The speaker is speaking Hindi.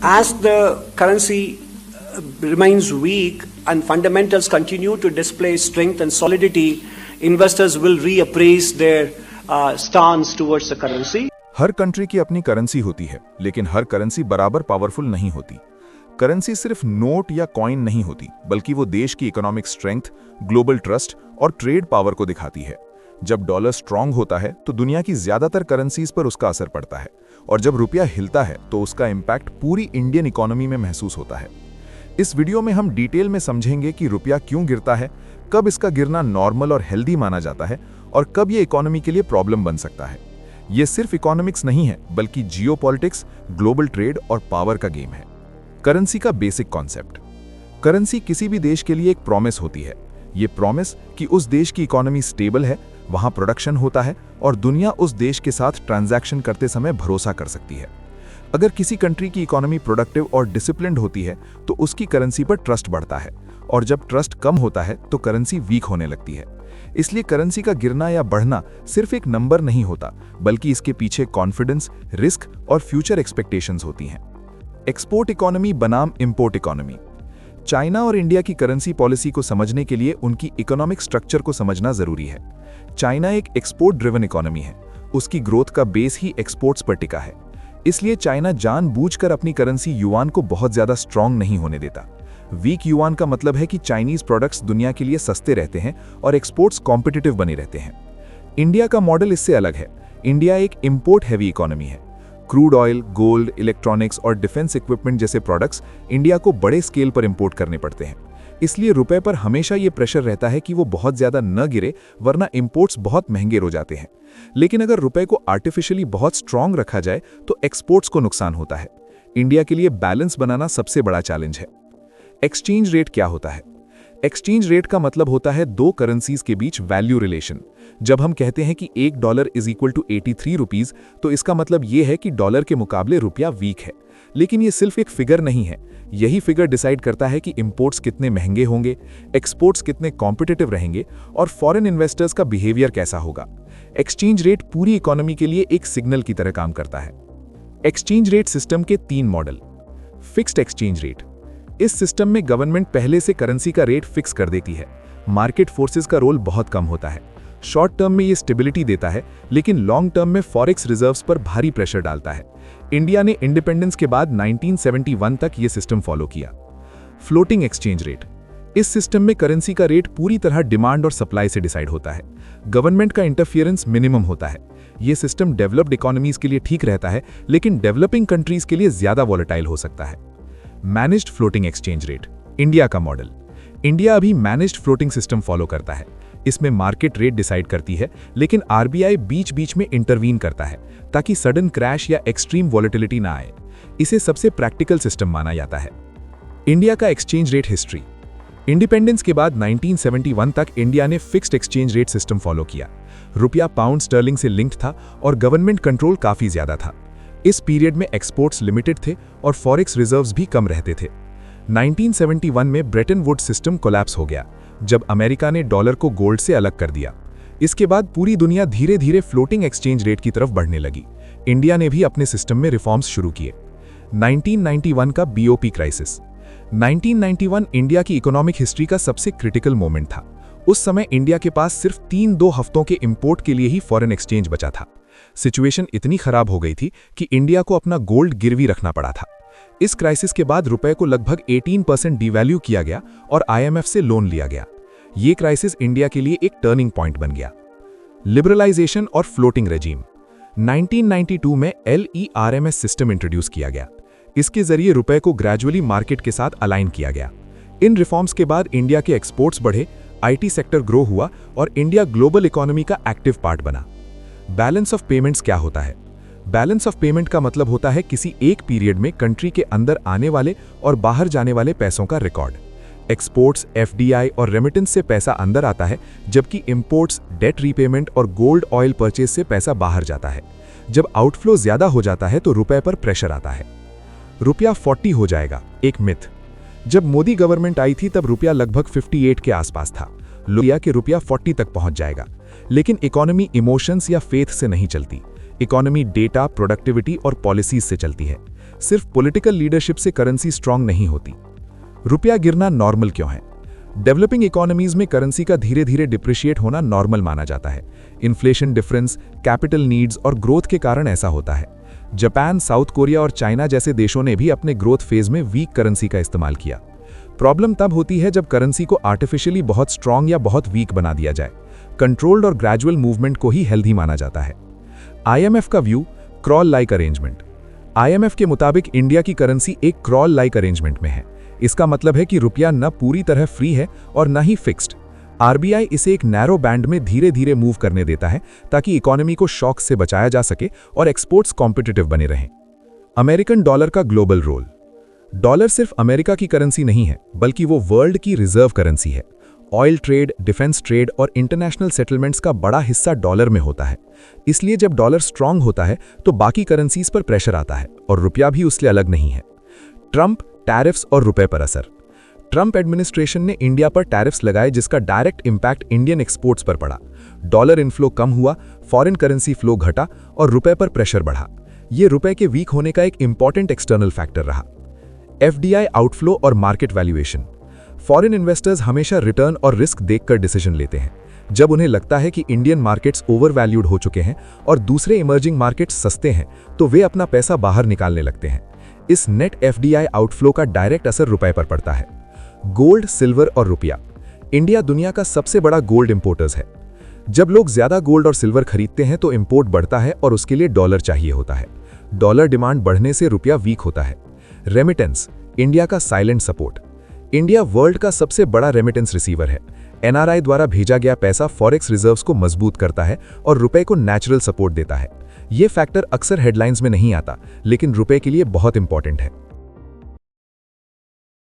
As the currency remains weak and fundamentals continue to display strength and solidity, investors will reappraise their stance towards the currency. Her country की अपनी करेंसी होती है, लेकिन हर करेंसी बराबर पावरफुल नहीं होती। करेंसी सिर्फ नोट या कॉइन नहीं होती, बल्कि वो देश की इकोनॉमिक स्ट्रेंथ, ग्लोबल ट्रस्ट और ट्रेड पावर को दिखाती है। जब डॉलर स्ट्रांग होता है तो दुनिया की ज्यादातर करेंसीज पर उसका असर पड़ता है, और जब रुपया हिलता है तो उसका इम्पैक्ट पूरी इंडियन इकोनॉमी में महसूस होता है। इस वीडियो में हम डिटेल में समझेंगे कि रुपया क्यों गिरता है, कब इसका गिरना नॉर्मल और हेल्दी माना जाता है, और कब ये इकोनॉमी के लिए प्रॉब्लम बन सकता है। ये सिर्फ इकोनॉमिक्स नहीं है, बल्कि जियोपॉलिटिक्स, ग्लोबल ट्रेड और पावर का गेम है। करेंसी का बेसिक कॉन्सेप्ट। करेंसी किसी भी देश के लिए एक प्रॉमिस होती है। ये प्रॉमिस कि उस देश की इकोनॉमी स्टेबल है, वहां प्रोडक्शन होता है और दुनिया उस देश के साथ ट्रांजैक्शन करते समय भरोसा कर सकती है। अगर किसी कंट्री की इकोनॉमी प्रोडक्टिव और डिसिप्लिन्ड होती है तो उसकी करेंसी पर ट्रस्ट बढ़ता है, और जब ट्रस्ट कम होता है तो करेंसी वीक होने लगती है। इसलिए करेंसी का गिरना या बढ़ना सिर्फ एक नंबर नहीं होता, बल्कि इसके पीछे कॉन्फिडेंस, रिस्क और फ्यूचर एक्सपेक्टेशंस होती हैं। एक्सपोर्ट इकोनॉमी बनाम इंपोर्ट इकोनॉमी। चाइना और इंडिया की करेंसी पॉलिसी को समझने के लिए उनकी इकोनॉमिक स्ट्रक्चर को समझना जरूरी है। चाइना एक एक्सपोर्ट ड्रिवन इकोनॉमी है, उसकी ग्रोथ का बेस ही एक्सपोर्ट्स पर टिका है। इसलिए चाइना जानबूझकर अपनी करेंसी युआन को बहुत ज्यादा स्ट्रांग नहीं होने देता। वीक युआन का मतलब है कि चाइनीज प्रोडक्ट्स दुनिया के लिए सस्ते रहते हैं और एक्सपोर्ट्स कॉम्पिटिटिव बने रहते हैं। इंडिया का मॉडल इससे अलग है। इंडिया एक इंपोर्ट हैवी इकोनॉमी है। क्रूड ऑयल, गोल्ड, इलेक्ट्रॉनिक्स और डिफेंस इक्विपमेंट जैसे प्रोडक्ट्स इंडिया को बड़े स्केल पर इंपोर्ट करने पड़ते हैं। इसलिए रुपए पर हमेशा ये प्रेशर रहता है कि वो बहुत ज्यादा न गिरे, वरना इंपोर्ट्स बहुत महंगे हो जाते हैं। लेकिन अगर रुपए को आर्टिफिशियली बहुत स्ट्रांग रखा जाए तो एक्सपोर्ट्स को नुकसान होता है। इंडिया के लिए बैलेंस बनाना सबसे बड़ा चैलेंज है। एक्सचेंज रेट क्या होता है? एक्सचेंज रेट का मतलब होता है दो करेंसीज के बीच वैल्यू रिलेशन। जब हम कहते हैं कि $1 इज इक्वल टू 83 रुपीज, तो इसका मतलब यह है कि डॉलर के मुकाबले रुपया वीक है। लेकिन यह सिर्फ एक फिगर नहीं है। यही फिगर डिसाइड करता है कि इंपोर्ट्स कितने महंगे होंगे, एक्सपोर्ट्स कितने कॉम्पिटिटिव रहेंगे और फॉरेन इन्वेस्टर्स का बिहेवियर कैसा होगा। एक्सचेंज रेट पूरी इकोनॉमी के लिए एक सिग्नल की तरह काम करता है। एक्सचेंज रेट सिस्टम के 3 मॉडल। Fixed exchange rate. इस सिस्टम में गवर्नमेंट पहले से करेंसी का रेट फिक्स कर देती है। मार्केट फोर्सेस का रोल बहुत कम होता है। शॉर्ट टर्म में ये स्टेबिलिटी देता है, लेकिन लॉन्ग टर्म में फॉरेक्स रिजर्व्स पर भारी प्रेशर डालता है। इंडिया ने इंडिपेंडेंस के बाद 1971 तक ये सिस्टम फॉलो किया। Floating exchange rate. इस सिस्टम में करेंसी का रेट पूरी तरह डिमांड और सप्लाई से डिसाइड होता है। गवर्नमेंट का इंटरफियरेंस मिनिमम होता है। ये सिस्टम डेवलप्ड इकोनॉमीज के लिए ठीक रहता है, लेकिन डेवलपिंग कंट्रीज के लिए ज्यादा वॉलेटाइल हो सकता है। Managed floating exchange rate. India का मॉडल। इंडिया अभी मैनेज्ड फ्लोटिंग सिस्टम फॉलो करता है। इसमें मार्केट रेट डिसाइड करती है, लेकिन आरबीआई बीच बीच में इंटरवीन करता है ताकि सडन क्रैश या एक्सट्रीम वॉलेटिलिटी ना आए। इसे सबसे प्रैक्टिकल सिस्टम माना जाता है। इंडिया का एक्सचेंज रेट हिस्ट्री। इंडिपेंडेंस के बाद 1971 तक इंडिया ने fixed exchange rate system follow किया। रुपया पाउंड स्टर्लिंग से लिंक्ड था और गवर्नमेंट कंट्रोल काफी ज्यादा था। इस पीरियड में एक्सपोर्ट्स लिमिटेड थे और फॉरेक्स रिजर्व्स भी कम रहते थे। 1971 में ब्रेटन वुड्स सिस्टम कोलैप्स हो गया, जब अमेरिका ने डॉलर को गोल्ड से अलग कर दिया। इसके बाद पूरी दुनिया धीरे धीरे फ्लोटिंग एक्सचेंज रेट की तरफ बढ़ने लगी। इंडिया ने भी अपने सिस्टम में रिफॉर्म्स शुरू किए। 1991 का बीओपी क्राइसिस। 1991 इंडिया की इकोनॉमिक हिस्ट्री का सबसे क्रिटिकल मोमेंट था। उस समय इंडिया के पास सिर्फ 3-2 हफ्तों के इंपोर्ट के लिए ही फॉरेन एक्सचेंज बचा था। सिचुएशन इतनी खराब हो गई थी कि इंडिया को अपना गोल्ड गिरवी रखना पड़ा था। इस क्राइसिस के बाद रुपए को लगभग 18% डिवैल्यू किया गया और आईएमएफ से लोन लिया गया। ये क्राइसिस इंडिया के लिए एक टर्निंग पॉइंट बन गया। लिबरलाइजेशन और फ्लोटिंग रेजीम। 1992 में LERMS सिस्टम इंट्रोड्यूस किया गया। इसके जरिए रुपए को ग्रेजुअली मार्केट के साथ अलाइन किया गया। इन रिफॉर्म्स के बाद इंडिया के एक्सपोर्ट्स बढ़े, आईटी सेक्टर ग्रो हुआ और इंडिया ग्लोबल इकोनॉमी का एक्टिव पार्ट बना। बैलेंस ऑफ पेमेंट्स क्या होता है? बैलेंस ऑफ पेमेंट का मतलब होता है किसी एक पीरियड में कंट्री के अंदर आने वाले और बाहर जाने वाले पैसों का रिकॉर्ड। एक्सपोर्ट्स, एफडीआई और रेमिटेंस से पैसा अंदर आता है, जबकि इंपोर्ट्स, डेट रीपेमेंट और गोल्ड ऑयल परचेज से पैसा बाहर जाता है। जब आउटफ्लो ज्यादा हो जाता है तो रुपए पर प्रेशर आता है। रुपया 40 हो जाएगा, एक मिथ। जब मोदी गवर्नमेंट आई थी तब रुपया लगभग 58 के आसपास था। लोग कि रुपया 40 तक पहुंच जाएगा, लेकिन इकोनॉमी इमोशंस या फेथ से नहीं चलती। इकोनॉमी डेटा, प्रोडक्टिविटी और पॉलिसीज से चलती है। सिर्फ पॉलिटिकल लीडरशिप से करेंसी स्ट्रांग नहीं होती। रुपया गिरना नॉर्मल क्यों है? डेवलपिंग इकोनॉमीज में करेंसी का धीरे धीरे डिप्रिशिएट होना नॉर्मल माना जाता है। इन्फ्लेशन डिफरेंस, कैपिटल नीड्स और ग्रोथ के कारण ऐसा होता है। जापान, साउथ कोरिया और चाइना जैसे देशों ने भी अपने ग्रोथ फेज में वीक करेंसी का इस्तेमाल किया। प्रॉब्लम तब होती है जब करेंसी को आर्टिफिशियली बहुत स्ट्रांग या बहुत वीक बना दिया जाए। कंट्रोल्ड और ग्रेजुअल मूवमेंट को ही हेल्दी माना जाता है। IMF का view, crawl like arrangement. IMF के मुताबिक इंडिया की करेंसी एक क्रॉल लाइक अरेंजमेंट में है। इसका मतलब है कि रुपया न पूरी तरह फ्री है और न ही फिक्स्ड। RBI इसे एक नैरो बैंड में धीरे धीरे मूव करने देता है ताकि इकोनॉमी को शॉक से बचाया जा सके और एक्सपोर्ट्स कॉम्पिटिटिव बने रहें। अमेरिकन डॉलर का ग्लोबल रोल। डॉलर सिर्फ अमेरिका की करेंसी नहीं है, बल्कि वो वर्ल्ड की रिजर्व करेंसी है। ऑयल ट्रेड, डिफेंस ट्रेड और इंटरनेशनल सेटलमेंट्स का बड़ा हिस्सा डॉलर में होता है। इसलिए जब डॉलर स्ट्रांग होता है तो बाकी करेंसीज पर प्रेशर आता है और रुपया भी उससे अलग नहीं है। ट्रंप, टैरिफ्स और रुपए पर असर। ट्रंप एडमिनिस्ट्रेशन ने इंडिया पर टैरिफ्स लगाए जिसका डायरेक्ट इंपैक्ट इंडियन एक्सपोर्ट्स पर पड़ा। डॉलर इनफ्लो कम हुआ, फॉरेन करेंसी फ्लो घटा और रुपए पर प्रेशर बढ़ा। ये रुपए के वीक होने का एक इंपॉर्टेंट एक्सटर्नल फैक्टर रहा। FDI आउटफ्लो और मार्केट वैल्यूएशन। फॉरेन इन्वेस्टर्स हमेशा रिटर्न और रिस्क देखकर डिसीजन लेते हैं। जब उन्हें लगता है कि इंडियन मार्केट्स ओवर वैल्यूड हो चुके हैं और दूसरे इमर्जिंग मार्केट्स सस्ते हैं, तो वे अपना पैसा बाहर निकालने लगते हैं। इस नेट FDI आउटफ्लो का डायरेक्ट असर रुपए पर पड़ता है। गोल्ड, सिल्वर और रुपया। इंडिया दुनिया का सबसे बड़ा गोल्ड इंपोर्टर्स है। जब लोग ज्यादा गोल्ड और सिल्वर खरीदते हैं तो इंपोर्ट बढ़ता है और उसके लिए डॉलर चाहिए होता है। डॉलर डिमांड बढ़ने से रुपया वीक होता है। रेमिटेंस, इंडिया का साइलेंट सपोर्ट। इंडिया वर्ल्ड का सबसे बड़ा रेमिटेंस रिसीवर है। NRI द्वारा भेजा गया पैसा फॉरेक्स रिजर्व्स को मजबूत करता है और रुपए को नेचुरल सपोर्ट देता है। ये फैक्टर अक्सर हेडलाइंस में नहीं आता, लेकिन रुपए के लिए बहुत इंपॉर्टेंट है।